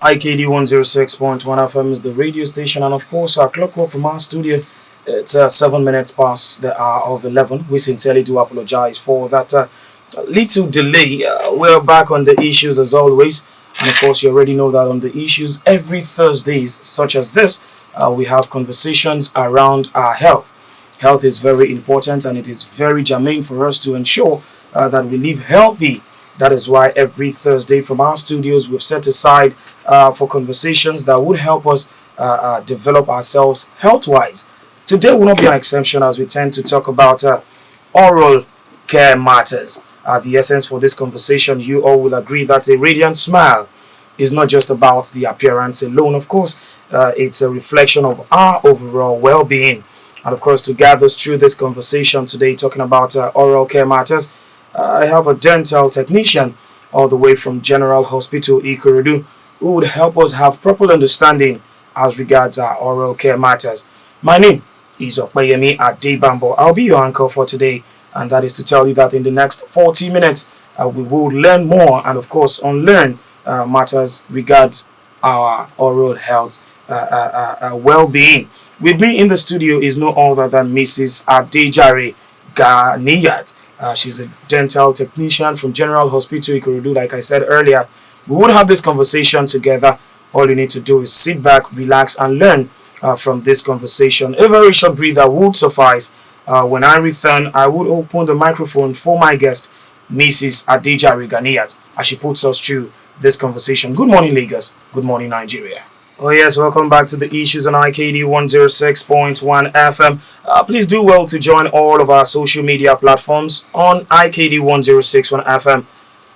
IKD 106.1 FM is the radio station, and of course, our clockwork from our studio. It's 7 minutes past the hour of 11. We sincerely do apologize for that little delay. We're back on the issues as always, and of course, you already know that on the issues every Thursdays, such as this, we have conversations around our health. Health is very important, and it is very germane for us to ensure that we live healthy. That is why every Thursday from our studios we've set aside for conversations that would help us develop ourselves health-wise. Today will not be an exception as we tend to talk about oral care matters. The essence for this conversation, you all will agree that a radiant smile is not just about the appearance alone. Of course, it's a reflection of our overall well-being. And of course, to guide us through this conversation today, talking about oral care matters, I have a dental technician all the way from General Hospital Ikorodu who would help us have proper understanding as regards our oral care matters. My name is Opayemi Adebambo. I'll be your anchor for today, and that is to tell you that in the next 40 minutes, we will learn more and, of course, unlearn matters regarding our oral health well-being. With me in the studio is no other than Mrs. Adejare Ganiyat. She's a dental technician from General Hospital Ikorodu. Like I said earlier, we would have this conversation together. All you need to do is sit back, relax, and learn from this conversation. A very short breather would suffice. When I return, I would open the microphone for my guest, Mrs. Adejare Ganiyat, as she puts us through this conversation. Good morning, Lagos. Good morning, Nigeria. Oh yes, welcome back to the issues on IKD 106.1 FM. Please do well to join all of our social media platforms on IKD 106.1 FM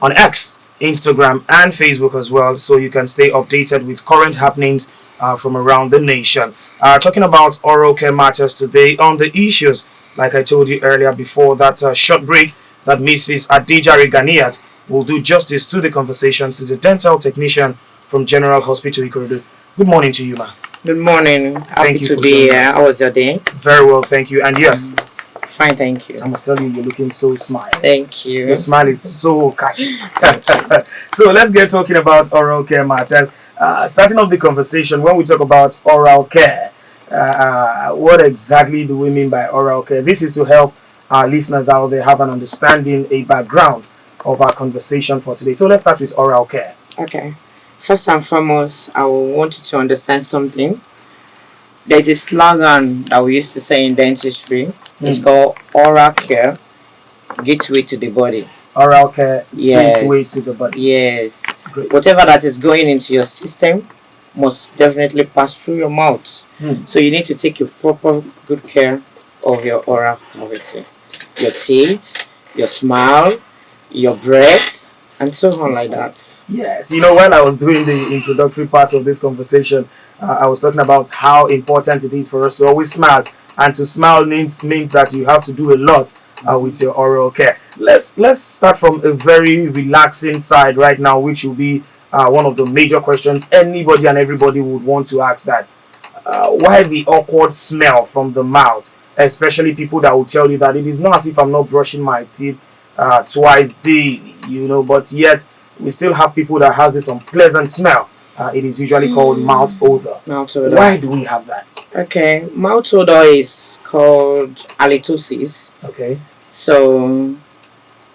on X, Instagram, and Facebook as well, so you can stay updated with current happenings from around the nation. Talking about oral care matters today on the issues, like I told you earlier before that short break, that Mrs. Adejare Ganiyat will do justice to the conversation. She's a dental technician from General Hospital Ikorodu. Good morning to you, ma. Good morning. Thank Happy you to for be joining here. us. How was your day? Very well, thank you. And yes, Fine, thank you. I must tell you, you're looking so smile. Thank you. Your smile is so catchy. So let's get talking about oral care matters. Starting off the conversation, when we talk about oral care, what exactly do we mean by oral care? This is to help our listeners out there have an understanding, a background of our conversation for today. So let's start with oral care. Okay. First and foremost, I want you to understand something. There's a slogan that we used to say in dentistry. It's called oral care, gateway to the body. Oral care, Yes. gateway to the body. Yes. Great. Whatever that is going into your system must definitely pass through your mouth. So you need to take your proper good care of your oral cavity. Your teeth, your smile, your breath, and so on like that. Yes, you know, when I was doing the introductory part of this conversation, I was talking about how important it is for us to always smile, and to smile means that you have to do a lot with your oral care. Let's start from a very relaxing side right now, which will be one of the major questions anybody and everybody would want to ask. That why the awkward smell from the mouth, especially people that will tell you that it is not as if I'm not brushing my teeth twice daily, you know, but yet we still have people that have this unpleasant smell. It is usually called mouth odor. Mouth odor. Why do we have that? Okay, mouth odor is called halitosis. Okay. So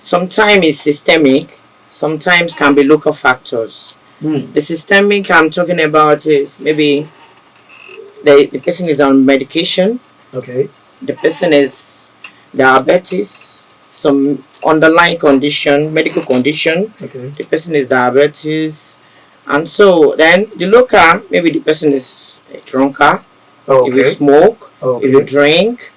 sometimes it's systemic, sometimes can be local factors. The systemic I'm talking about is maybe the person is on medication, Okay. the person is diabetes, some underlying condition, medical condition, Okay. the person is diabetes, and so then the local, maybe the person is a drunkard, Oh, if you okay. smoke, if you Okay. drink,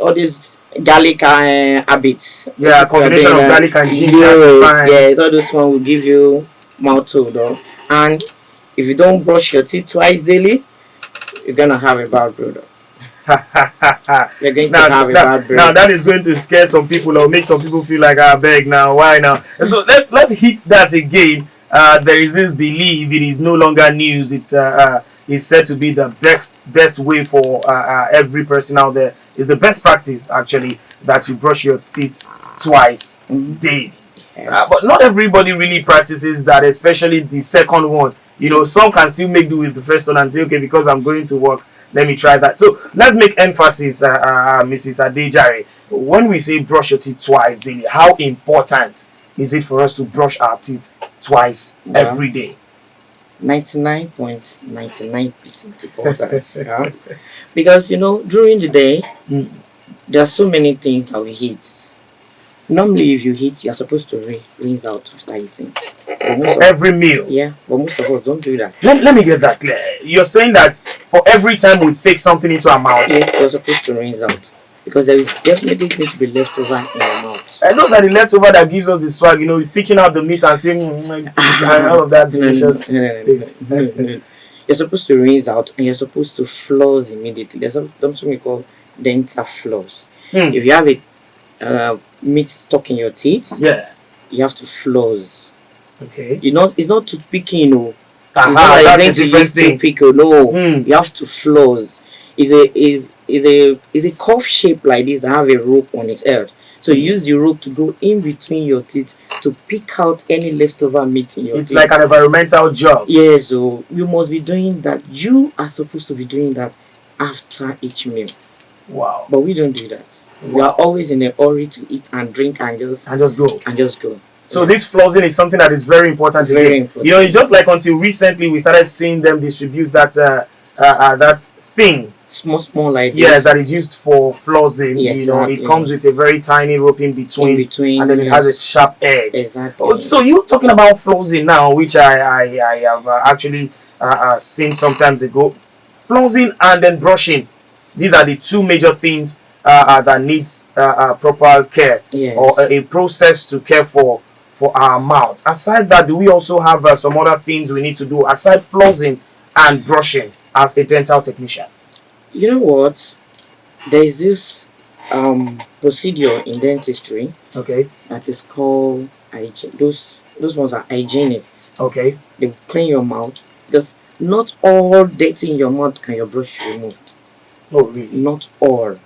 all these garlic habits. Yeah, People are combination of doing that. garlic and ginger. Yes, Fine. yes, all those one will give you mouth odor. And if you don't brush your teeth twice daily, you're gonna have a bad odor. You're going to have a bad breath. Now that is going to scare some people or make some people feel like I beg now. Why now? And so let's hit that again. There is this belief, it is no longer news. It's said to be the best way for every person out there. Is the best practice actually that you brush your teeth twice daily. Yes. But not everybody really practices that, especially the second one. You know, some can still make do with the first one and say, okay, because I'm going to work, let me try that. So let's make emphasis, Mrs. Adejare. When we say brush your teeth twice daily, how important is it for us to brush our teeth twice every day? 99.99% important. Yeah? Because during the day, there are so many things that we eat. Normally, if you eat, you're supposed to rinse out after eating. For every meal? Yeah, but most of us don't do that. Let me get that clear. You're saying that for every time we take something into our mouth? Yes, you're supposed to rinse out. Because there is definitely going to be leftover in your mouth. And those are the leftover that gives us the swag, picking out the meat and saying, all of that delicious taste. You're supposed to rinse out and you're supposed to floss immediately. There's something we call dental floss. If you have meat stuck in your teeth, you have to floss. Okay. It's not toothpicking, no. That's a different thing. No, you have to floss. Is a cuff shape like this that have a rope on its head. So you use the rope to go in between your teeth to pick out any leftover meat in your teeth. It's like an environmental job. Yeah, so you must be doing that. You are supposed to be doing that after each meal. Wow. But we don't do that. Wow. We are always in a hurry to eat and drink and just go. So this flossing is something that is very important. Very important. It's just like until recently we started seeing them distribute that that thing. Small like this. Yeah, that is used for flossing. Yes, it comes with a very tiny rope in between, and then it has a sharp edge. Exactly. So you're talking about flossing now, which I have actually seen some times ago. Flossing and then brushing. These are the two major things that needs proper care, or a process to care for our mouth. Aside that, do we also have some other things we need to do aside flossing and brushing as a dental technician? You know what? There is this procedure in dentistry. Okay. That is called hygiene. Those ones are hygienists. Okay. They clean your mouth because not all dirty in your mouth can your brush remove. Oh, really? Not all.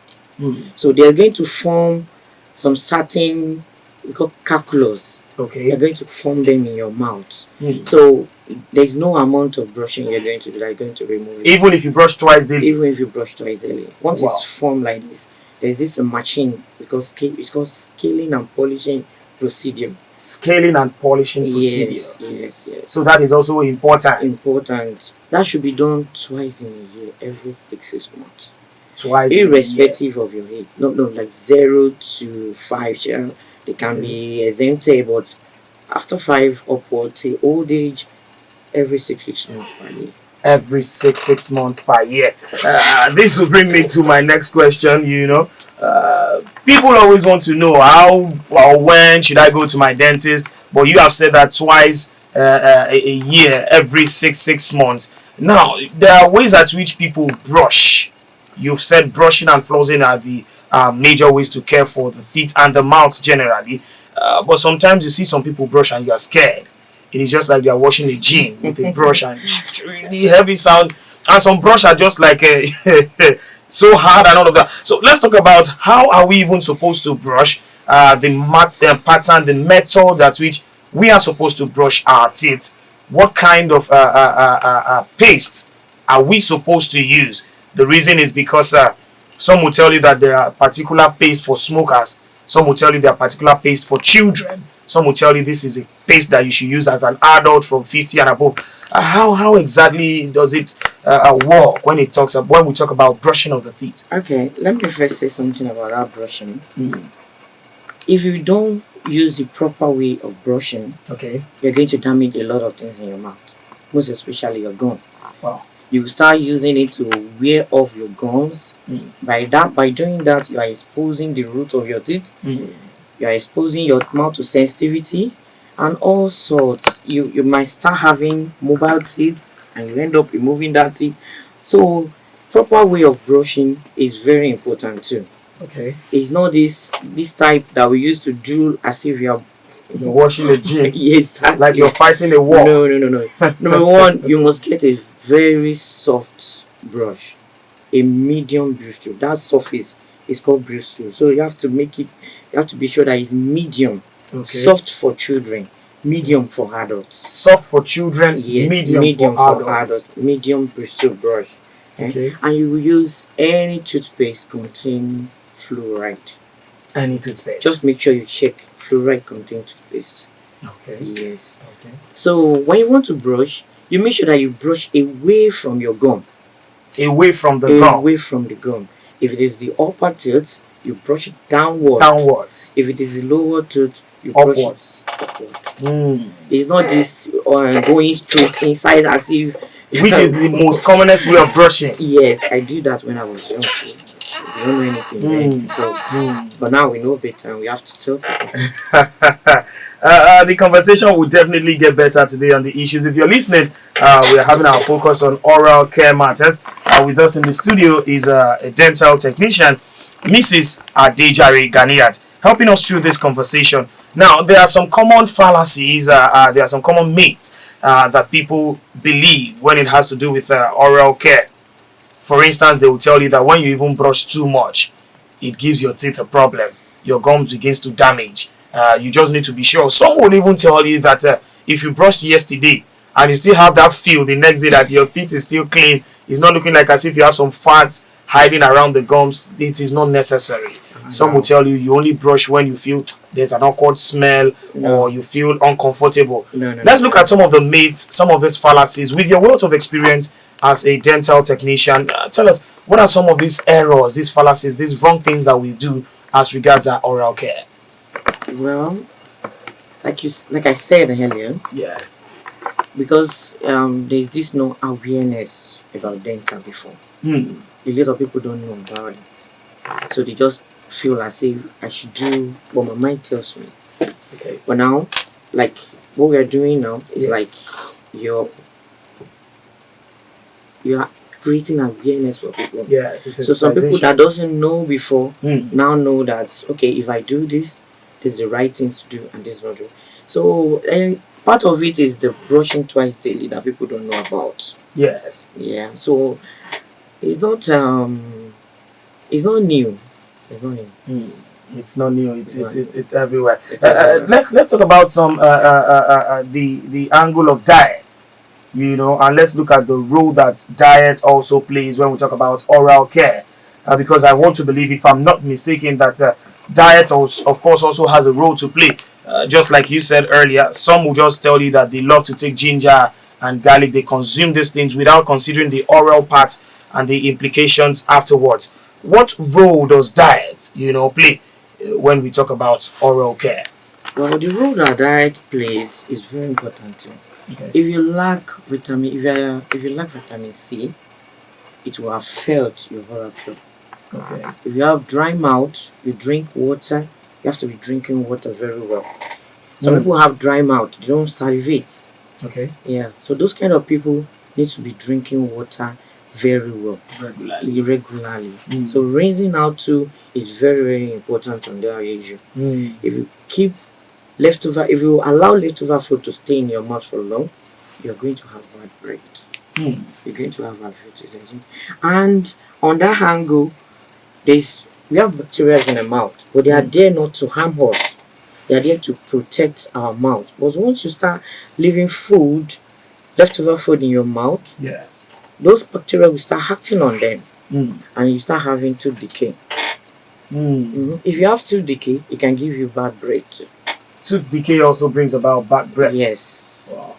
So they are going to form some certain we call calculus. Okay. They're going to form them in your mouth. So there's no amount of brushing you're going to do that you're going to remove it. Even if you brush twice daily? Even if you brush twice daily. Once it's formed like this, there's this machine because it's called scaling and polishing procedure. Scaling and polishing procedure. Yes. So that is also important. That should be done twice in a year, every 6 months. Twice. Irrespective of your age. No, like 0 to 5. Yeah? They can be exempted, but after 5 upward to old age, every 6 months per year. Every six months per year. This will bring me to my next question. People always want to know how or when should I go to my dentist, but you have said that twice a year, every six months. Now, there are ways at which people brush. You've said brushing and flossing are the major ways to care for the teeth and the mouth generally. But sometimes you see some people brush and you are scared. It is just like they are washing a gin with a brush and really heavy sounds. And some brush are just like so hard and all of that. So let's talk about how are we even supposed to brush, the pattern, the method at which we are supposed to brush our teeth. What kind of paste are we supposed to use? The reason is because some will tell you that there are particular paste for smokers. Some will tell you there are particular paste for children. Some will tell you this is a paste that you should use as an adult from 50 and above. How exactly does it work when we talk about brushing of the teeth? Okay, let me first say something about that brushing. If you don't use the proper way of brushing, you're going to damage a lot of things in your mouth, most especially your gum. Wow. You start using it to wear off your gums. By doing that, you are exposing the root of your teeth. You are exposing your mouth to sensitivity and all sorts. You might start having mobile teeth and you end up removing that teeth. So proper way of brushing is very important too. Okay. It's not this type that we used to do as if you're washing a gym. Yes, like you're fighting a war. No. Number one, you must get a very soft brush, a medium bristle. That surface is called bristle. So you have to be sure that it's medium, soft for children, medium for adults. Soft for children, Yes, medium for adults. medium bristle brush. Okay. And you will use any toothpaste containing fluoride. Any toothpaste. Just make sure you check fluoride containing toothpaste. Okay. Yes. Okay. So when you want to brush, you make sure that you brush away from your gum. Away from the gum. Away from the gum. If it is the upper tooth, you brush it downwards. Downwards. If it is the lower tooth, you brush Upwards. it upward. Mm. It's not this going straight inside as if. Which is the most commonest way of brushing. Yes, I did that when I was young. So we don't know anything then. So, but now we know better and we have to talk. The conversation will definitely get better today on the issues. If you're listening, we are having our focus on oral care matters. With us in the studio is a dental technician, Mrs. Adejare Ganiyat, helping us through this conversation. Now, there are some common fallacies, there are some common myths that people believe when it has to do with oral care. For instance, they will tell you that when you even brush too much, it gives your teeth a problem. Your gums begins to damage. You just need to be sure. Some will even tell you that if you brushed yesterday and you still have that feel the next day that your teeth is still clean, it's not looking like as if you have some fat hiding around the gums, it is not necessary. Some will tell you you only brush when you feel there's an awkward smell or you feel uncomfortable. Let's look at some of the myths, some of these fallacies. With your wealth of experience as a dental technician, tell us, what are some of these errors, these fallacies, these wrong things that we do as regards our oral care? Well, like I said earlier, yes, because there's this no awareness about dental before. A lot of people don't know about it, so they just feel as if I should do what my mind tells me. Okay. But now, like what we are doing now is like you're creating awareness for people. Yes. So some people that doesn't know before now know that okay, if I do this, this is the right thing to do and this is not true. So and part of it is the brushing twice daily that people don't know about. Yes. Yeah. So it's not new. It's not new. It's not new. It's everywhere. It's everywhere. Let's talk about some the angle of diet, and let's look at the role that diet also plays when we talk about oral care, because I want to believe, if I'm not mistaken, that diet also, of course, also has a role to play. Just like you said earlier, some will just tell you that they love to take ginger and garlic. They consume these things without considering the oral part and the implications afterwards. What role does diet, play when we talk about oral care? Well, the role that diet plays is very important too. Okay. If you lack vitamin C, it will affect your oral care. Okay. If you have dry mouth, you drink water. You have to be drinking water very well. Some people have dry mouth; they don't salivate. Okay. Yeah. So those kind of people need to be drinking water very well, regularly. So rinsing out too is very, very important on their issue. If you keep leftover, if you allow leftover food to stay in your mouth for long, you're going to have bad breath. You're going to have bad breath. And on that angle, we have bacteria in the mouth, but they are there not to harm us. They are there to protect our mouth. But once you start leaving leftover food in your mouth, yes, those bacteria will start acting on them, and you start having tooth decay. If you have tooth decay, it can give you bad breath. Tooth decay also brings about bad breath. Yes. Wow.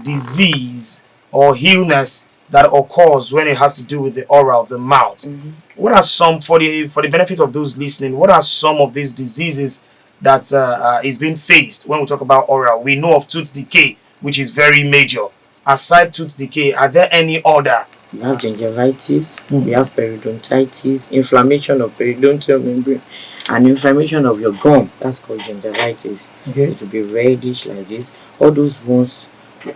Disease or illness that occurs when it has to do with the oral of the mouth. What are some, for the benefit of those listening, what are some of these diseases that is being faced when we talk about oral? We know of tooth decay, which is very major. Aside tooth decay, are there any other? We have gingivitis, we have periodontitis, inflammation of periodontal membrane, and inflammation of your gum. That's called gingivitis. Okay. It will be reddish like this. All those ones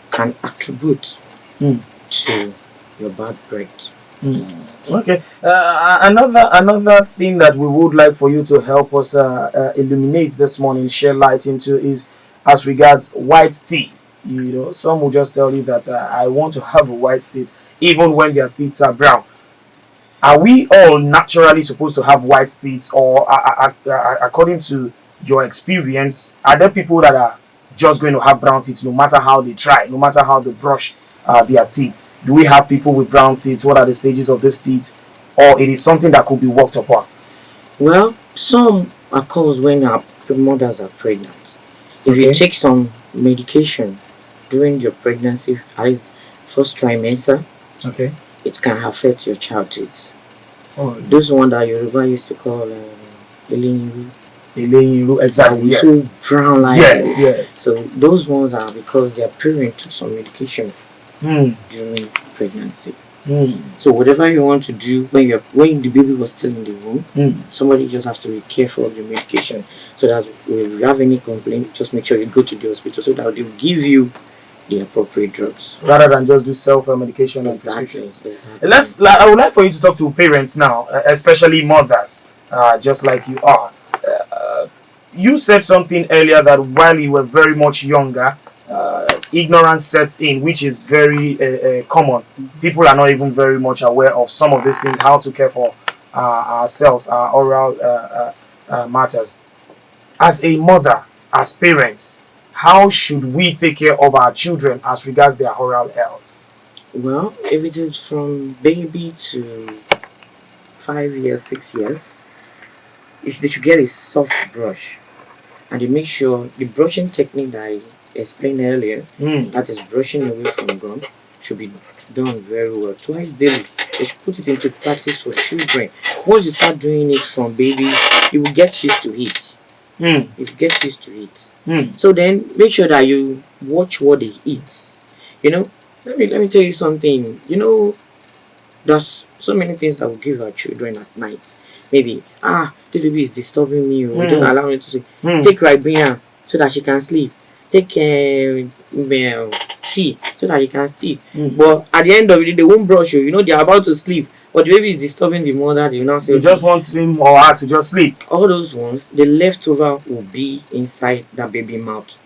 can attribute to your bad breath. Okay. Another thing that we would like for you to help us illuminate this morning, share light into, is as regards white teeth. Some will just tell you that I want to have a white teeth even when their teeth are brown. Are we all naturally supposed to have white teeth, or according to your experience, are there people that are just going to have brown teeth no matter how they try, no matter how they brush their teeth? Do we have people with brown teeth? What are the stages of these teeth? Or it is something that could be worked upon? Well, some occurs when our mothers are pregnant. If Okay. you take some medication during your pregnancy, as first trimester, Okay. it can affect your child teeth. Oh, Those one that Yoruba used to call Elinyu, exactly. Yes. so brown like Yes. this. Yes. So those ones are because their parents took some medication Mm. during pregnancy. Mm. So whatever you want to do when the baby was still in the womb, Mm. somebody just have to be careful of the medication, so that if you have any complaint, just make sure you go to the hospital so that they will give you the appropriate drugs. Rather than just do self medication and Exactly. prescriptions. Exactly. I would like for you to talk to parents now, especially mothers, just like you are. You said something earlier that while you were very much younger, ignorance sets in, which is very common. People are not even very much aware of some of these things, how to care for ourselves, our oral matters. As a mother, as parents, how should we take care of our children as regards their oral health? Well, if it is from baby to 5 years, 6 years, they should get a soft brush, and they make sure the brushing technique that I explained earlier, Mm. that is brushing away from gum, should be done very well twice daily. They should put it into practice for children. Once you start doing it from baby, you will get used to it. Mm. You get used to it. Mm. So then make sure that you watch what they eat. You know, let me tell you something. You know, there's so many things that we give our children at night. Maybe the baby is disturbing me, or don't allow me to sleep. Mm. Take Ribena so that she can sleep. Take tea so that she can sleep. Mm. But at the end of the day, they won't brush you. You know, they're about to sleep, but the baby is disturbing the mother. They will not feel. You just want him or her to just sleep. All those ones, the leftover will be inside that baby mouth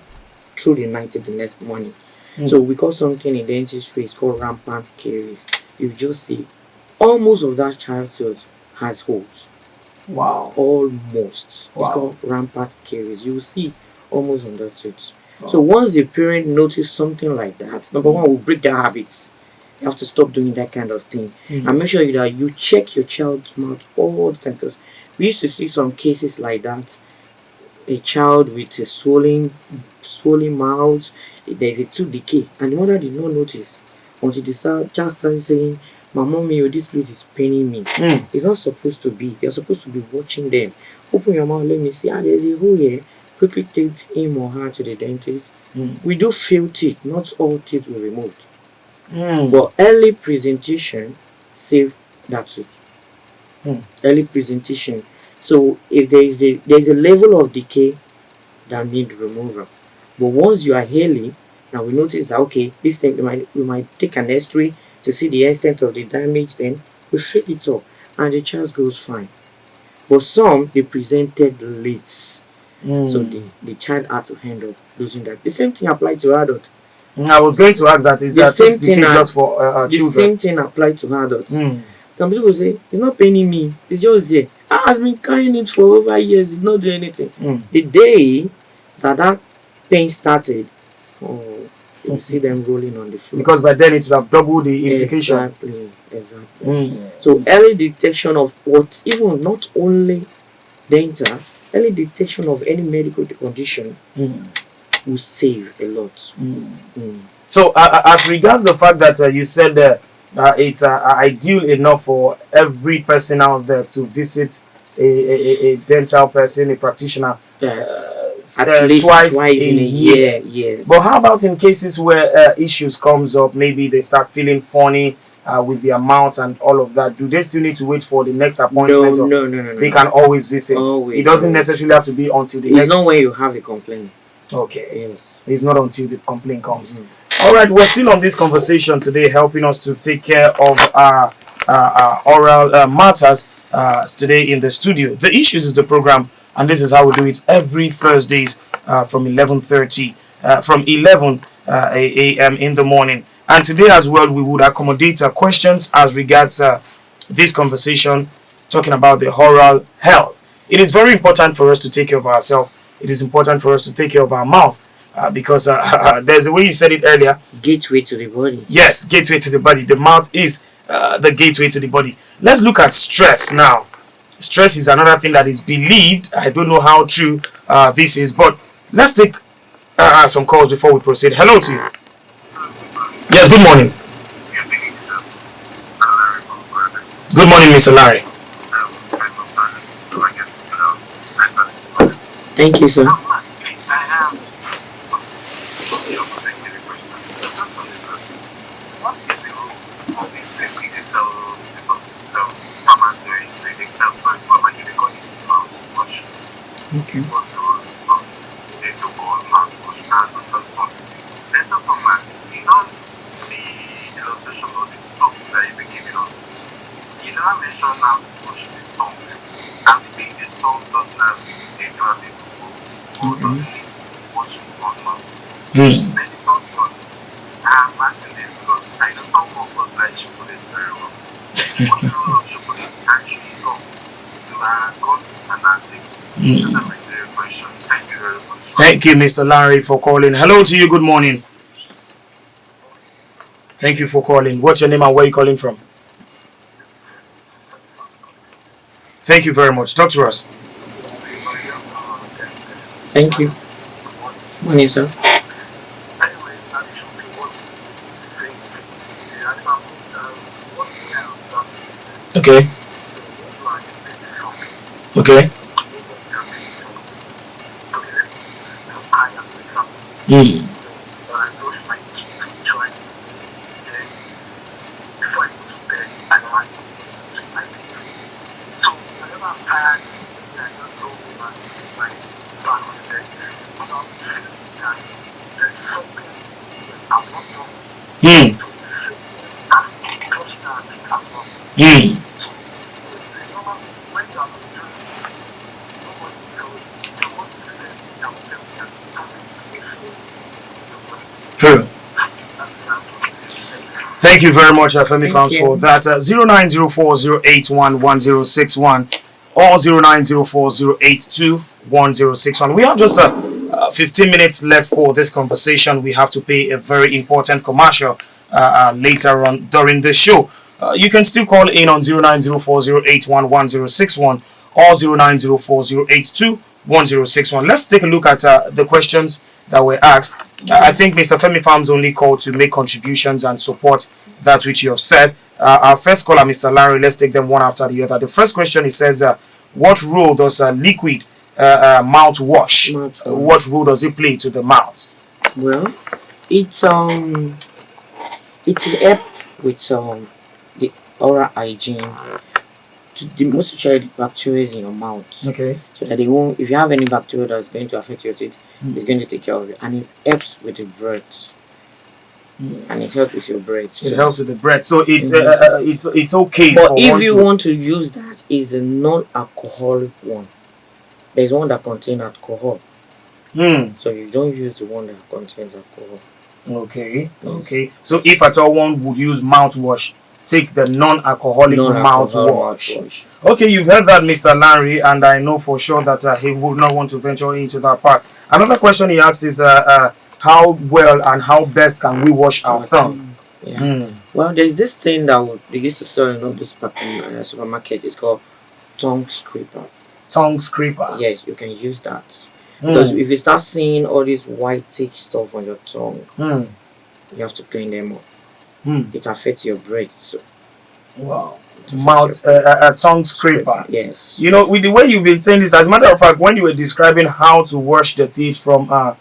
through the night to the next morning. Mm. So we call something in dentistry, it's called rampant caries. You just see almost of that child's tooth has holes. Wow. Almost. Wow. It's called rampant caries. You will see almost on that tooth. Wow. So once the parent notice something like that, number one, will break their habits. You have to stop doing that kind of thing. Mm. And make sure that you check your child's mouth all the time, because we used to see some cases like that. A child with a swollen mouth, there is a tooth decay, and the mother did not notice until the child started saying, "My mommy, oh, this tooth is paining me." Mm. It's not supposed to be. You're supposed to be watching them. Open your mouth, let me see. There's a hole here. Quickly take him or her to the dentist. Mm. We do fill teeth, not all teeth will removed. Mm. But early presentation save that tooth. Mm. Early presentation. So if there is a level of decay that need removal. But once you are early, now we notice that okay, this thing we might take an X-ray to see the extent of the damage, then we fill it up and the child goes fine. But some they presented late. Mm. So the child had to end up losing that. The same thing applied to adults. I was going to ask that, is The that same it's thing just for The children? same thing applied to adults. Mm. Some people say, "It's not paining me, it's just there. I've been carrying it for over years, it's not doing anything." Mm. The day that pain started, you will see them rolling on the floor. Because by then it would have doubled the implication. Exactly. Mm. So early detection of what, even not only dental, early detection of any medical condition Mm. will save a lot. Mm. So as regards the fact that you said it's ideal enough for every person out there to visit a dental person, a practitioner, Yes. At least twice in a year. Yes. But how about in cases where issues comes up, maybe they start feeling funny with their mouth and all of that? Do they still need to wait for the next appointment? No. They can always visit. Always, It doesn't necessarily have to be until the It's next. not when you have a complaint. Okay. Yes. It's not until the complaint comes. Mhm. All right, we're still on this conversation today, helping us to take care of our oral matters today in the studio. The Issues is the program, and this is how we do it every Thursdays from 11:30, from 11 a.m. in the morning. And today as well, we would accommodate questions as regards this conversation, talking about the oral health. It is very important for us to take care of ourselves. It is important for us to take care of our mouth. because there's a way you said it earlier. Gateway to the body. Yes, gateway to the body. The mouth is the gateway to the body. Let's look at stress now. Stress is another thing that is believed. I don't know how true this is, but let's take some calls before we proceed. Hello to you. Yes, good morning. Good morning, Mr. Larry. Thank you, sir. Okay. Hmm. Thank you, Mr. Larry, for calling. Hello to you. Good morning. Thank you for calling. What's your name and where are you calling from? Thank you very much. Talk to us. Thank you. Morning, sir. Okay. Okay. Hmm. Hmm. Hmm. True. Thank you very much, Femi Farms, for that. 0904081161 or 0904082161. We have just 15 minutes left for this conversation. We have to pay a very important commercial later on during the show. You can still call in on 0904081161 or 0904082161. Let's take a look at the questions that were asked. I think Mr. Femi Farms only called to make contributions and support that which you have said. Our first caller, Mr. Larry, let's take them one after the other. The first question, he says, what role does liquid mouthwash, what role does it play to the mouth? Well, it will help with the oral hygiene, to the most especially bacteria in your mouth. Okay. So that they won't, if you have any bacteria that's going to affect your teeth, it's going to take care of it. And it helps with the breath. And it helps with your breath. It helps with the breath. So it's it's okay. But if you want to use that, is a non-alcoholic one. There's one that contains alcohol. So you don't use the one that contains alcohol. Okay. Yes. Okay. So if at all one would use mouthwash, take the non-alcoholic mouthwash. Okay, you've heard that, Mr. Larry, and I know for sure that he would not want to venture into that part. Another question he asked is how well and how best can we wash our thumb? Yeah. Well, there's this thing that they used to sell in all this supermarket. It's called tongue scraper. Tongue scraper? Yes, you can use that. Because if you start seeing all this white thick stuff on your tongue, you have to clean them up. It affects your breath. So. Wow. Mouth, a tongue scraper. Yes. You know, with the way you've been saying this, as a matter of fact, when you were describing how to wash the teeth from up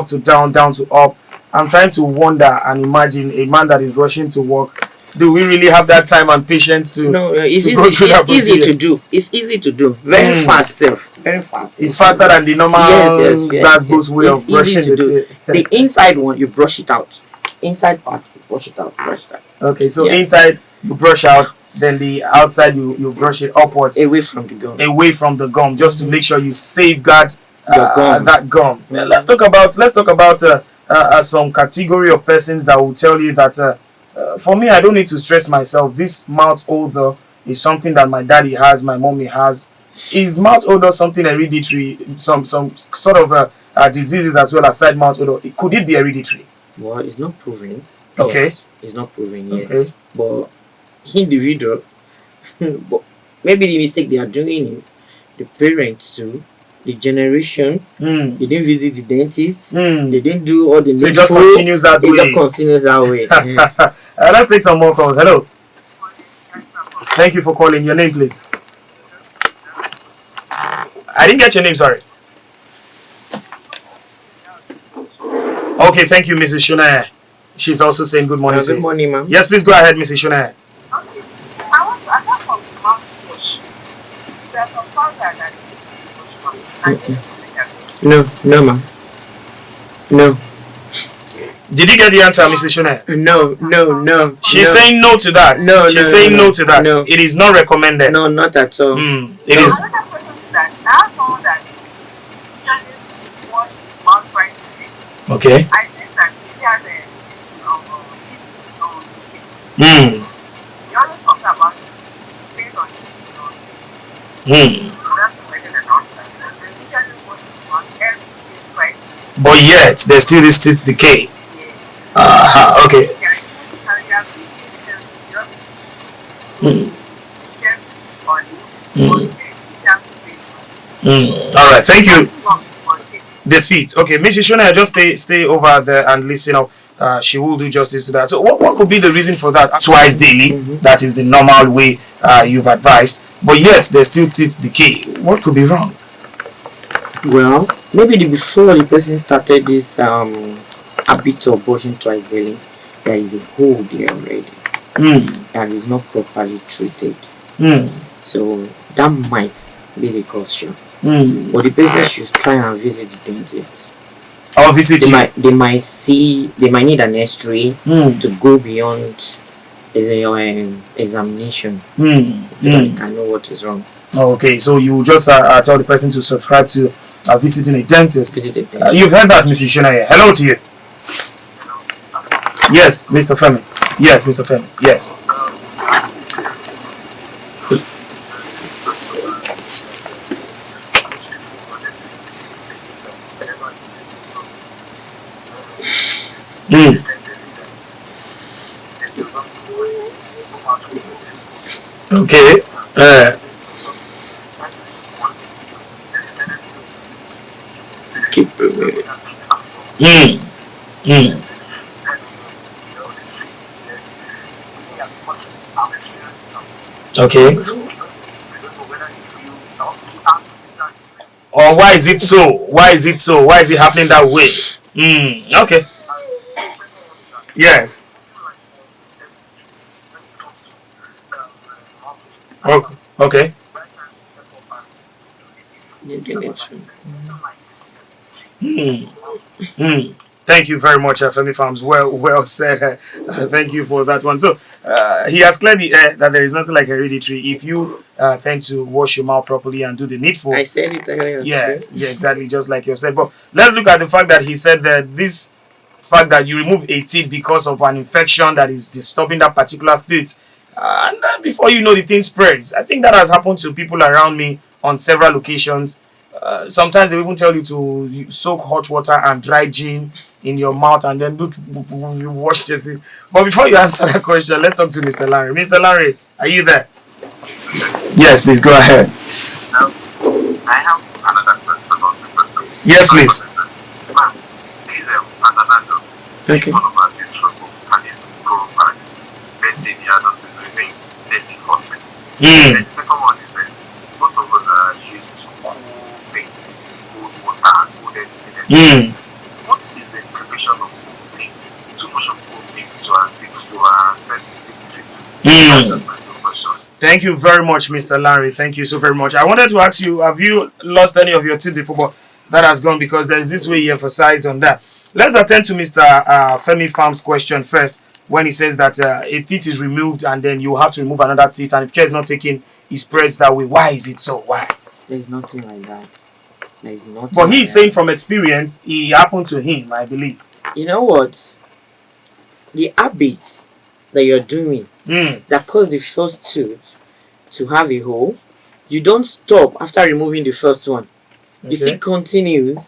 to down, down to up, I'm trying to wonder and imagine a man that is rushing to work. Do we really have that time and patience to, no, it's to go through that procedure? Easy to do. It's easy to do. Very fast, very fast. It's faster than the normal Glasgow's way of brushing the teeth. The inside one, you brush it out. Inside part, you brush it out. Brush that. Okay, so inside you brush out, then the outside you brush it upwards. Away from the gum. Away from the gum, just to make sure you safeguard that gum. Let's talk about some category of persons that will tell you that for me, I don't need to stress myself. This mouth odor is something that my daddy has, my mommy has. Is mouth odor something hereditary, some sort of diseases as well as side mouth odor. Could it be hereditary? Well, it's not proven. Okay. Yes, it's not proven yet. Okay. But individual, but maybe the mistake they are doing is the parents too, the generation. They didn't visit the dentist. They didn't do all the. So it just continues that way. It just continues that way. Yes. Let's take some more calls. Hello. Thank you for calling. Your name, please. I didn't get your name. Sorry. Okay, thank you, Mrs. Shunaya. She's also saying good morning to you. Good morning, ma'am. Yes, please go ahead, Mrs. Shunaya. Okay. I want to ask from the mouthwash. There's some powder that No, ma'am. No. Did you get the answer, Mrs. Shunaya? No. She's saying no to that. She's saying no to that. No. It is not recommended. No, not at all. It is. Another question is that now someone that usually wash mouth twice a day. Okay. I think that he has a he always talks about based on so that's the way that I understand. They usually wash his mouth every day twice a day. But yet, there's still this tooth decay. Okay. All right. Thank you. The feet. Okay, Mrs. Shona, just stay over there and listen up. She will do justice to that. So, what could be the reason for that? Twice daily. That is the normal way you've advised. But yet, there's still teeth decay. What could be wrong? Well, maybe before the person started this habit of brushing twice daily, there is a hole there already and is not properly treated. So that might be the caution. But the person should try and visit the dentist. Or visit they might need an X-ray to go beyond examination. They can know what is wrong. Okay, so you just tell the person to subscribe to visiting a dentist. You've heard that, Mrs. Shunaya. Hello to you. Yes, Mr. Femi. Yes, Mr. Femi. Yes. Okay. Keep moving. Okay. Or why is it so? Why is it so? Why is it happening that way? Okay. Yes. Okay. Thank you very much, Femi Farms. Well said. Thank you for that one. So he has clearly that there is nothing like hereditary. If you tend to wash your mouth properly and do the needful. I said it earlier. Yes, yeah, exactly, just like you said. But let's look at the fact that he said that this fact that you remove a teeth because of an infection that is disturbing that particular tooth, and then before you know, the thing spreads. I think that has happened to people around me on several occasions. Sometimes they even tell you to soak hot water and dry gin in your mouth and then you wash the thing. But before you answer that question, let's talk to Mr. Larry. Mr. Larry, are you there? Yes, please go ahead. I have another question. Yes, please. Okay. The second one is that most of us are used to cool things, cold water, and cold anything. What is the implication of cool things? Too much of cool things to our sensitive. Thank you very much, Mr. Larry. Thank you so very much. I wanted to ask you, have you lost any of your teeth before? But that has gone because there is this way you emphasized on that. Let's attend to Mr. Femi Farm's question first. When he says that a teeth is removed and then you have to remove another teeth, and if care is not taken, it spreads that way. Why is it so? Why? There's nothing like that. There's nothing. But he's saying from experience, it happened to him, I believe. You know what? The habits that you're doing that cause the first tooth to have a hole, you don't stop after removing the first one. You still continue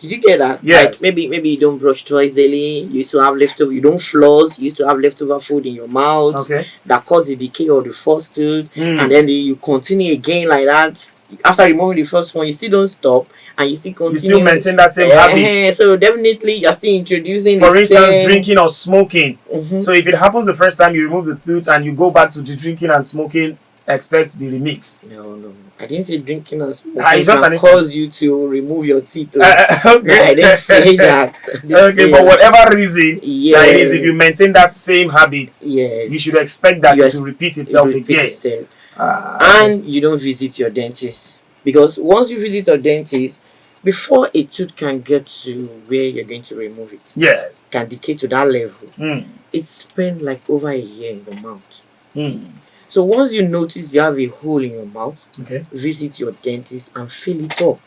Did you get that? Yes. Like maybe you don't brush twice daily. You used to have leftover. You don't floss. You used to have leftover food in your mouth. Okay. That causes the decay of the first tooth, Mm. and then you continue again like that. After removing the first one, you still don't stop, and you still continue. You still maintain that same habit. So definitely, you're still introducing. For the instance, same... drinking or smoking. Mhm. So if it happens the first time you remove the tooth and you go back to the drinking and smoking, expect the remix. No. I didn't say drinking and smoking It's just can an cause you to remove your teeth. Okay. I didn't say that. I didn't Okay, say but that. whatever reason Yeah. that it is, if you maintain that same habit, Yes. you should expect that Yes. it will repeat itself Repeat again. itself. Okay. And you don't visit your dentist, because once you visit your dentist, before a tooth can get to where you're going to remove it, Yes. can decay to that level, Mm. it spent like over a year in your mouth. Mm. So once you notice you have a hole in your mouth, Okay. visit your dentist and fill it up.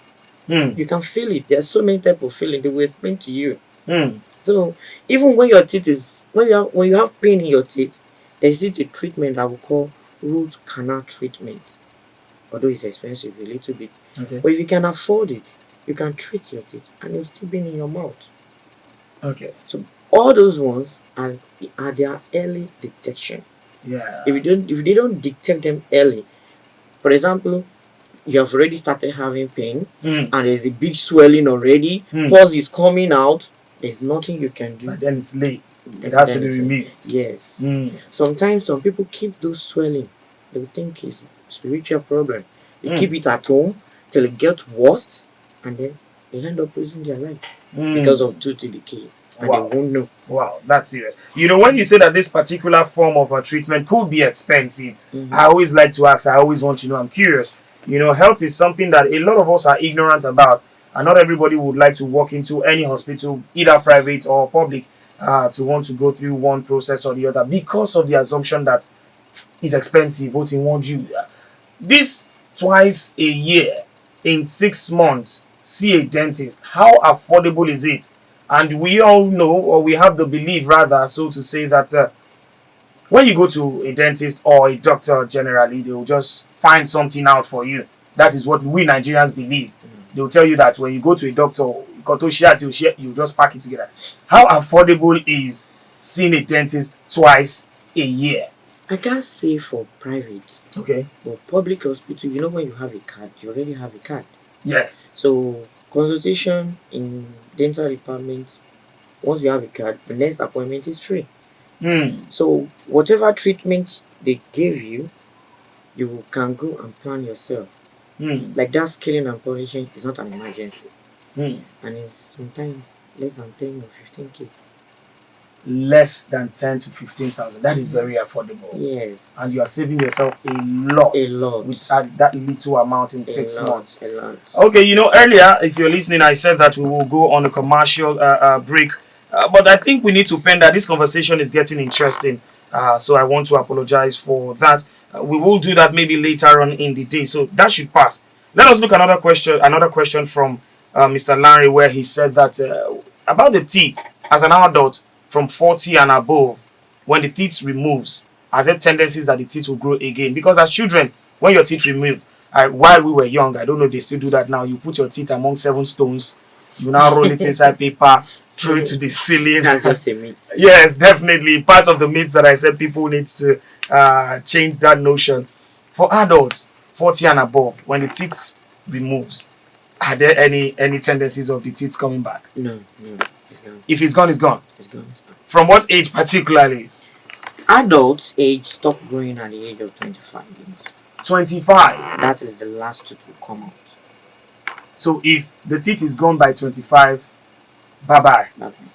Mm. You can feel it. There's so many types of filling. They will explain to you. Mm. So even when your teeth is when you have pain in your teeth, there is a treatment that we call root canal treatment. Although it's expensive a little bit, Okay. but if you can afford it, you can treat your teeth and it'll still be in your mouth. Okay. All those ones are their early detection. Yeah. If they don't detect them early, for example, you have already started having pain Mm. and there's a big swelling already, Mm. pus is coming out, there's nothing you can do. But then it's late. It has to be Then it's- removed. Yes. Mm. Sometimes some people keep those swelling. They will think it's spiritual problem. They Mm. keep it at home till it gets worse, and then they end up losing their life Mm. because of tooth decay, and Wow. they won't know. Wow, that's serious. You know, when you say that this particular form of a treatment could be expensive, Mhm. I always like to ask, I always want to know, I'm curious. You know, health is something that a lot of us are ignorant about, and not everybody would like to walk into any hospital, either private or public, to want to go through one process or the other because of the assumption that it's expensive, what in one you. This twice a year in 6 months, see a dentist, how affordable is it? And we all know, or we have the belief rather, so to say, that when you go to a dentist or a doctor, generally, they will just find something out for you. That is what we Nigerians believe. They will tell you that when you go to a doctor, you just pack it together. How affordable is seeing a dentist twice a year? I can't say for private, Okay. but public hospital, you know, when you have a card, you already have a card. Yes. So consultation in dental department, once you have a card, the next appointment is free. Mm. So whatever treatment they give you, you can go and plan yourself. Mm. Like that scaling and polishing is not an emergency, Mm. and it's sometimes less than 10 or 15K. Less than 10 to 15,000. That is very affordable. Yes, And you are saving yourself a lot a lot. with that little amount in a 6 lot, months. a lot. Okay, you know, earlier, if you're listening, I said that we will go on a commercial break. But I think we need to pen that this conversation is getting interesting. So I want to apologize for that. We will do that maybe later on in the day. So that should pass. Let us look at another question from Mr. Larry, where he said that about the teeth as an adult from 40 and above, when the teeth removes, are there tendencies that the teeth will grow again? Because as children, when your teeth remove, while we were young, I don't know if they still do that now, you put your teeth among 7 stones, you now roll it inside paper, throw it to the ceiling. That's just a myth. Yes, definitely. Part of the myth that I said people need to change that notion. For adults, 40 and above, when the teeth removes, are there any tendencies of the teeth coming back? No, it's gone. If it's gone, it's gone. It's gone. From what age particularly? Adults age stop growing at the age of 25 years. 25. That is the last tooth will come out. So if the teeth is gone by 25, bye-bye. That one.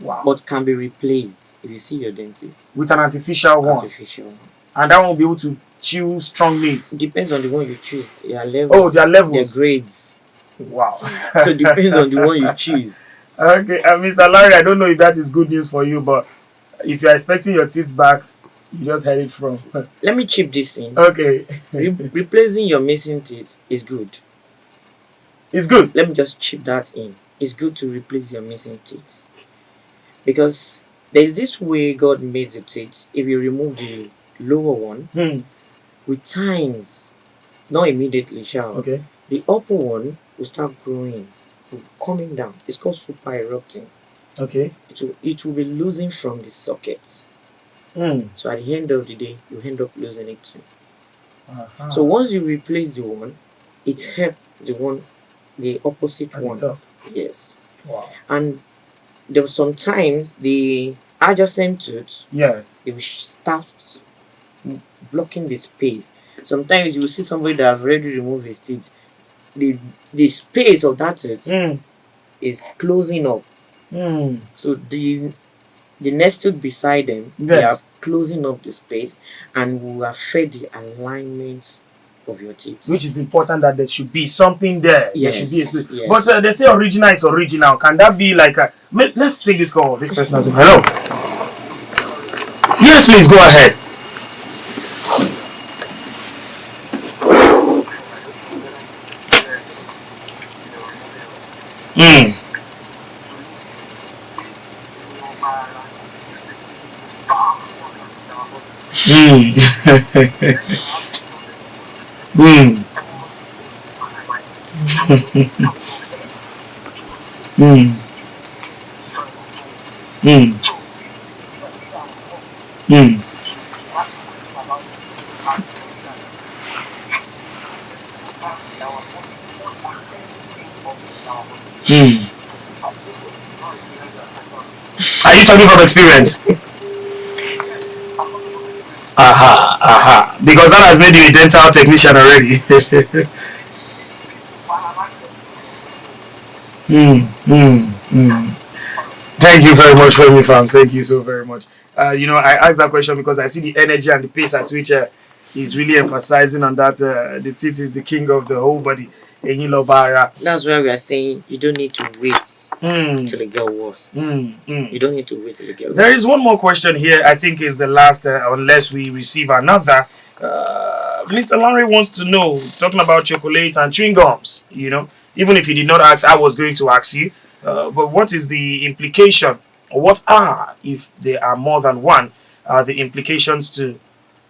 Wow. But can be replaced if you see your dentist. With an artificial one. Artificial one. And that one will be able to chew strong meat. It depends on the one you choose. Their levels. Oh, their Their levels. grades. Wow. So it depends on the one you choose. Okay, Mr. Larry, I don't know if that is good news for you, but if you're expecting your teeth back, you just heard it from. Let me chip this in. Okay. Replacing your missing teeth is good. It's good. Let me just chip that in. It's good to replace your missing teeth. Because there's this way God made the teeth. If you remove the lower one, Hmm. with times, not immediately, shall Okay. the upper one will start growing. coming down. It's called super erupting. Okay. It will be losing from the socket. So at the end of the day, you end up losing it too. So once you replace the one, it helps the opposite At one. the top. Yes. Wow. And there was sometimes the adjacent tooth, Yes. they will start blocking the space. Sometimes you will see somebody that have already removed his teeth. The space of that tooth is closing up. So the next tooth beside them, they are Yes. closing up the space and will affect the alignment of your teeth. Which is important that there should be something there. Yes, There should be a space. yes. But they say original is original. Can that be like a... Let's take this call. This person has... Hello. Yes, please go ahead. Mm. Mm. Mm. Mm. Mm. Mm. Are you talking from experience? Aha, aha. Because that has made you a dental technician already. Thank you very much, Femi Farms. Thank you so very much. I asked that question because I see the energy and the pace at which he's really emphasizing on that. The teeth is the king of the whole body. That's why we are saying you don't need to wait till it get worse. You don't need to wait till it get worse. There is one more question here. I think is the last, unless we receive another. Mr. Larry wants to know, talking about chocolates and chewing gums. Even if he did not ask, I was going to ask you. But what is the implication, or what are, if there are more than one, the implications to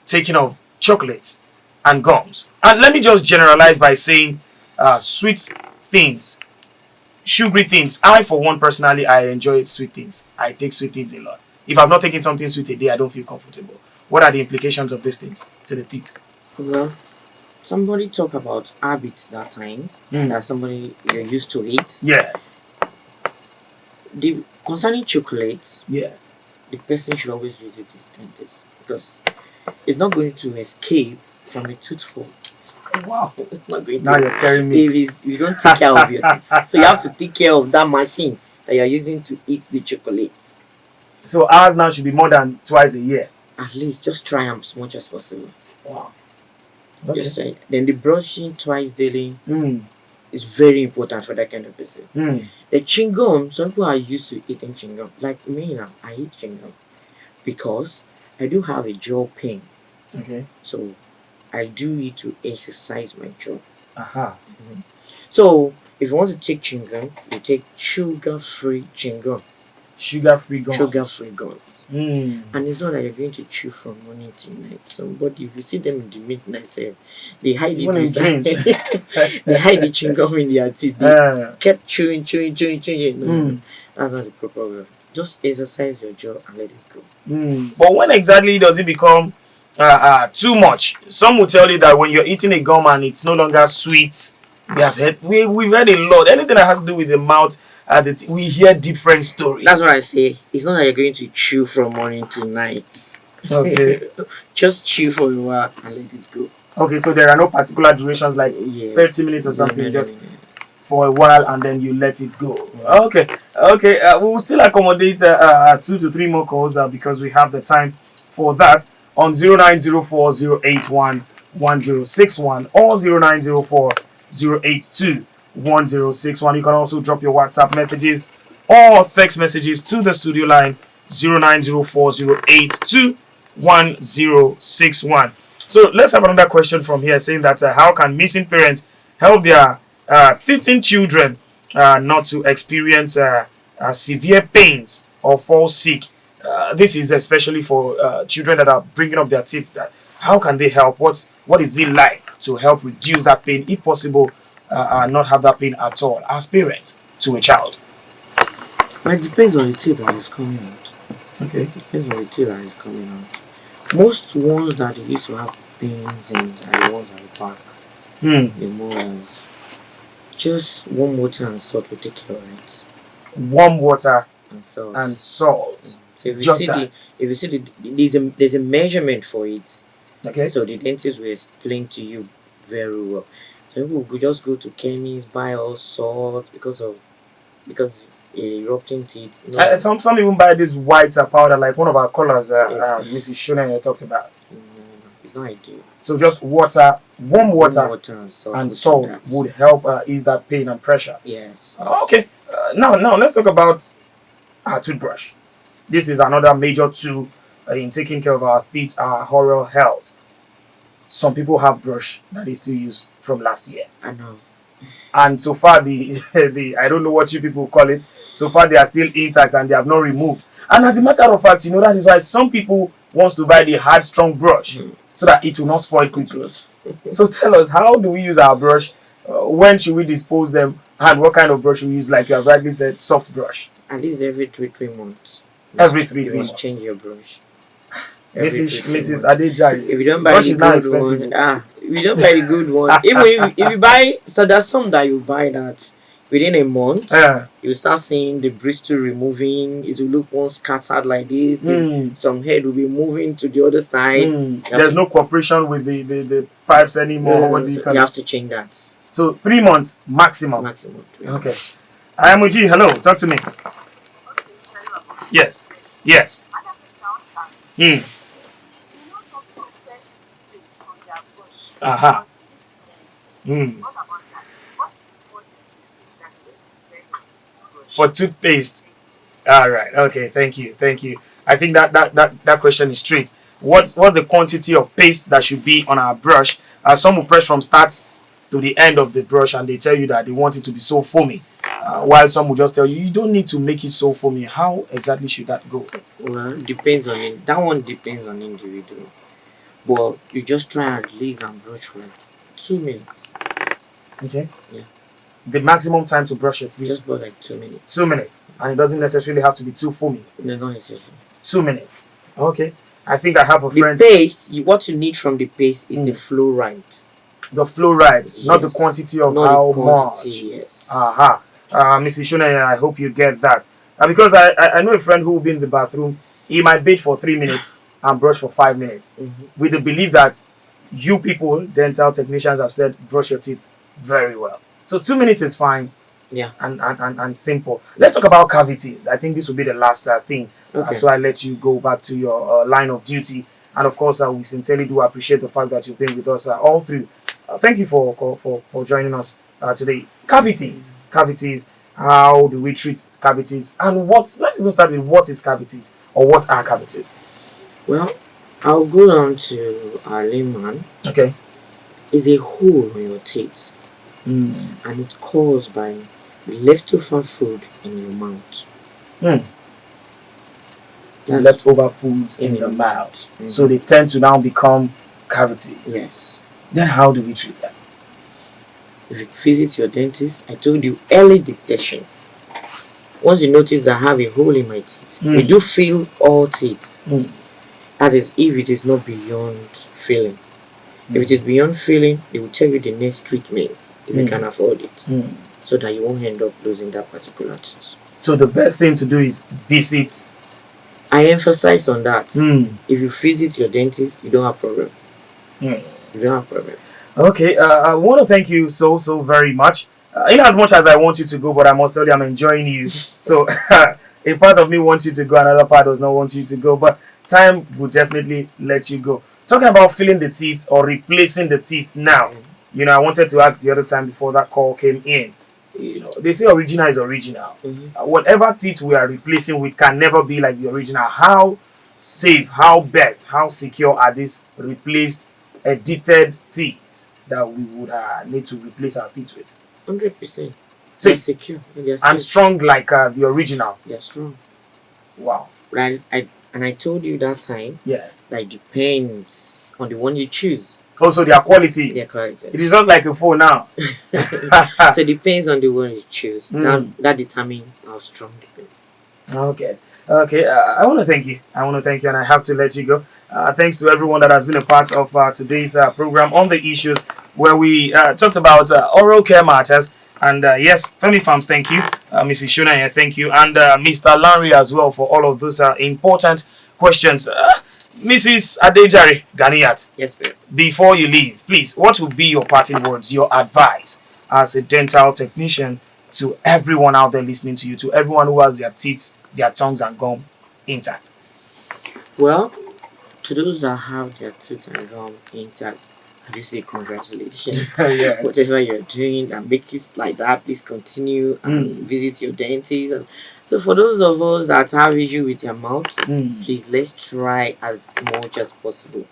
taking of chocolates and gums? And let me just generalize by saying sweet things, sugary things. I, for one, personally, I enjoy sweet things. I take sweet things a lot. If I'm not taking something sweet a day, I don't feel comfortable. What are the implications of these things to the teeth? Well, somebody talk about habits that time that somebody you're used to it. Yes. Concerning chocolates, Yes. the person should always visit his dentist because it's not going to escape from a tooth hole. Wow. It's not going to. Now you're scaring me. You don't take care of your teeth, so you have to take care of that machine that you're using to eat the chocolates. So ours now should be more than twice a year. At least just try them as much as possible. Wow. Okay. Just try. Then the brushing twice daily is very important for that kind of person. The chewing gum, some people are used to eating chewing gum. Like me now, I eat chewing gum because I do have a jaw pain. Okay. So I do it to exercise my jaw. Aha. So if you want to take chewing gum, you take sugar-free chewing gum. Sugar-free gum. Sugar-free gum. And it's not that you're going to chew from morning till night. Somebody, if you see them in the midnight, say they hide Even in it. dreams. They hide the chewing gum in their teeth. They kept chewing. No, that's not the proper way. Just exercise your jaw and let it go. But when exactly does it become too much? Some will tell you that when you're eating a gum and it's no longer sweet, we've heard a lot. Anything that has to do with the mouth, we hear different stories. That's what I say. It's not that you're going to chew from morning to night. Okay. Just chew for a while and let it go. Okay, so there are no particular durations like 30 minutes or something, just for a while and then you let it go. Okay. We will still accommodate 2 to 3 more calls because we have the time for that on 0904-081-1061 or 0904-082-1061. You can also drop your WhatsApp messages or text messages to the studio line 0904-082-1061. So let's have another question from here saying that how can missing parents help their teething children not to experience severe pains or fall sick? This is especially for children that are bringing up their teeth. How can they help? What is it like to help reduce that pain, if possible, not have that pain at all as parents? to a child? But it depends on the teeth that is coming out. Okay. Depends on the teeth that is coming out. Most ones that used to have pains and are the ones at the back. The molars. Just warm water and salt will take care of it. Warm water And salt. and salt. So if you Just see that. there's a measurement for it. Okay. So the dentist will explain to you very well. So people will just go to chemist, buy all salt because erupting teeth. No, Some even buy this white powder like one of our callers, Mrs. Shona talked about. no, it's not ideal. So just water, warm water, and and would salt do that. would help ease that pain and pressure. Yes. Okay. Now let's talk about our toothbrush. This is another major tool in taking care of our teeth, our oral health. Some people have brush that they still use from last year, I know. and so far the I don't know what you people call it. So far they are still intact and they have not removed. And as a matter of fact, that is why some people wants to buy the hard, strong brush so that it will not spoil quickly. So tell us, how do we use our brush? When should we dispose them? And what kind of brush we use? Like you have rightly said, soft brush. At least every 3 months. Every 3 You must months. change your brush. Every Mrs. 3 Mrs. months. Adejai. If you don't buy Brush the is now good expensive. one, if you don't buy the good one, even if you buy, so there's some that you buy that within a month, you start seeing the bristle removing. It will look one scattered like this. Some head will be moving to the other side. There's no cooperation with the pipes anymore. What do you So call you it? have to change that So 3 months maximum. maximum. Okay. I am with you. Hello. Talk to me. Yes. Yes. Hmm. Aha. Hmm. For toothpaste. All right. Okay. Thank you. Thank you. I think that question is straight. What's the quantity of paste that should be on our brush? Some will press from start to the end of the brush, and they tell you that they want it to be so foamy. While some will just tell you you don't need to make it so foamy. How exactly should that go? Well, depends on it. That one depends on individual. But you just try and leave and brush for like 2 minutes. Okay. Yeah. The maximum time to brush your teeth. Just for like 2 minutes. 2 minutes, and it doesn't necessarily have to be too foamy. No, not necessary. 2 minutes. Okay. I think I have a The friend. paste, what you need from the paste is the fluoride. The fluoride, not the Yes. quantity of Not how the quantity, much. yes. Aha. Mrs. Shona, I hope you get that. Because I know a friend who will be in the bathroom. He might bathe for 3 minutes and brush for 5 minutes. With the belief that you people, dental technicians, have said brush your teeth very well. So 2 minutes is fine. Yeah. And simple. Let's talk about cavities. I think this will be the last thing. Okay. So I let you go back to your line of duty. And of course, we sincerely do appreciate the fact that you've been with us all through. Thank you for joining us today. Cavities. How do we treat cavities? And let's even start with what is cavities, or what are cavities? Well, I'll go down to our layman. Okay. It's a hole in your teeth. And it's caused by leftover food in your mouth. Leftover foods in the mouth. So they tend to now become cavities. Yes. Then how do we treat them? If you visit your dentist, I told you early detection. Once you notice that I have a hole in my teeth, we do fill all teeth. That is if it is not beyond filling. If it is beyond filling, they will tell you the next treatment if you can afford it. So that you won't end up losing that particular tooth. So the best thing to do is visit. I emphasize on that. If you visit your dentist, you don't have problem. You don't have problem. Okay, I want to thank you so very much. In as much as I want you to go, but I must tell you I'm enjoying you. So a part of me wants you to go, another part does not want you to go. But time will definitely let you go. Talking about filling the teeth or replacing the teeth now. I wanted to ask the other time before that call came in. They say original is original. Whatever teeth we are replacing with can never be like the original. How safe, how best, how secure are these replaced, edited teeth that we would need to replace our teeth with? 100%. Safe. They're secure. They're And safe. strong like the original. They're strong. Wow. Right? I told you that time Yes. that it depends on the one you choose. also their qualities. Their qualities. It is not like a phone now. So it depends on the one you choose. That determines how strong the pen. Okay. Okay. I want to thank you. And I have to let you go. Thanks to everyone that has been a part of today's program on the issues where we talked about oral care matters. And yes, Femi Farms, thank you. Mrs. Shunaya, thank you. And Mr. Larry as well for all of those important questions. Mrs. Adejare Ganiat. Yes, ma'am. Before you leave, please, what would be your parting words, your advice as a dental technician to everyone out there listening to you, to everyone who has their teeth, their tongues and gum intact? Well, to those that have their tooth and gum intact, I do say congratulations. Yes. Whatever you're doing and make it like that, please continue and visit your dentist. And so for those of us that have issue with your mouth, please let's try as much as possible.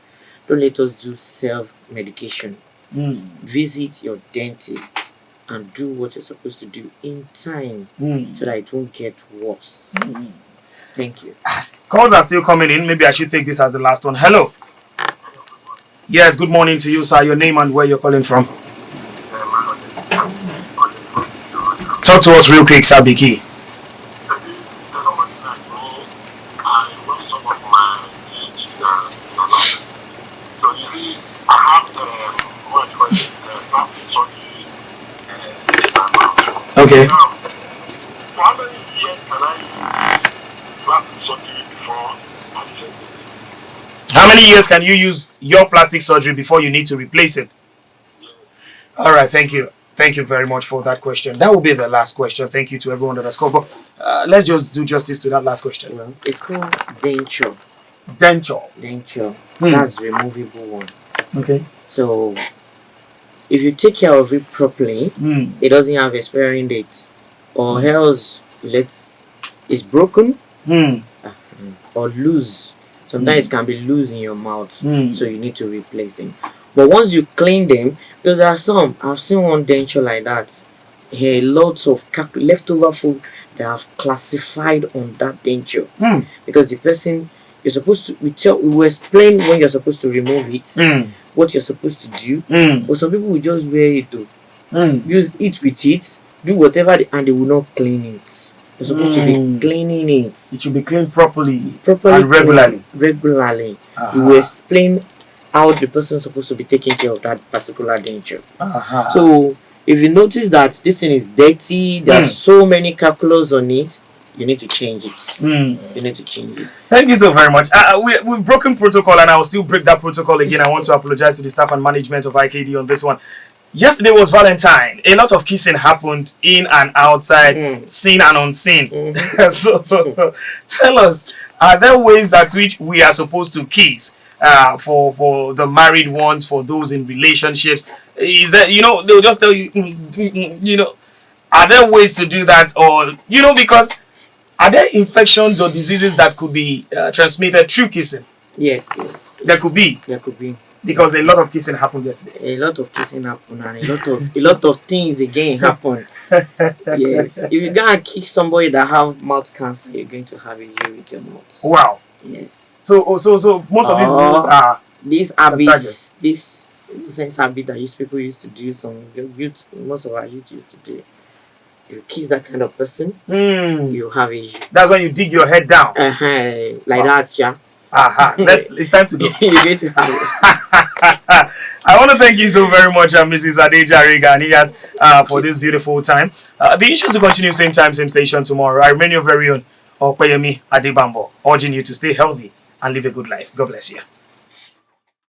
Don't let us do self-medication. Visit your dentist and do what you're supposed to do in time so that it won't get worse. Thank you. Calls are still coming in. Maybe I should take this as the last one. Hello. Yes, good morning to you, sir. Your name and where you're calling from. Talk to us real quick, sir. Biki. Okay. How many years can I use plastic surgery before I change it? How many years can you use your plastic surgery before you need to replace it? All right, thank you. Thank you very much for that question. That will be the last question. Thank you to everyone that has called. But let's just do justice to that last question. Well, it's called denture. Denture. That's removable one. Okay. So if you take care of it properly, it doesn't have expiring date, or else it's broken or loose. Sometimes it can be loose in your mouth, so you need to replace them. But once you clean them, because there are some, I've seen one denture like that. Here, lots of leftover food they have classified on that denture because the person you're supposed to we will explain when you're supposed to remove it, what you're supposed to do. But some people will just wear it though, use it with it, do whatever, and they will not clean it. You're supposed to be cleaning it. It should be cleaned properly And regularly. You will explain how the person is supposed to be taking care of that particular denture. So if you notice that this thing is dirty, there's so many calculus on it, you need to change it. You need to change it. Thank you so very much. We've broken protocol and I will still break that protocol again. I want to apologize to the staff and management of IKD on this one. Yesterday was Valentine. A lot of kissing happened in and outside, seen and unseen. So tell us, are there ways at which we are supposed to kiss for the married ones, for those in relationships? Is that, they'll just tell you, are there ways to do that? Or, because are there infections or diseases that could be transmitted through kissing? Yes. There could be. Because a lot of kissing happened yesterday. A lot of kissing happened, and a lot of things again happened. Yes. If you're gonna kiss somebody that have mouth cancer, you're going to have a issue with your mouth. Wow. Yes. So most of these habits, this sense habit that people used to do, most of our youth used to do. You kiss that kind of person, you have a issue. That's when you dig your head down. That, yeah. It's time to go. You're going to have it. I want to thank you so very much, Mrs. Adejare Ganiat, for this beautiful time. The issues will continue same time, same station tomorrow. I remain your very own Opeyemi Adebambo, urging you to stay healthy and live a good life. God bless you.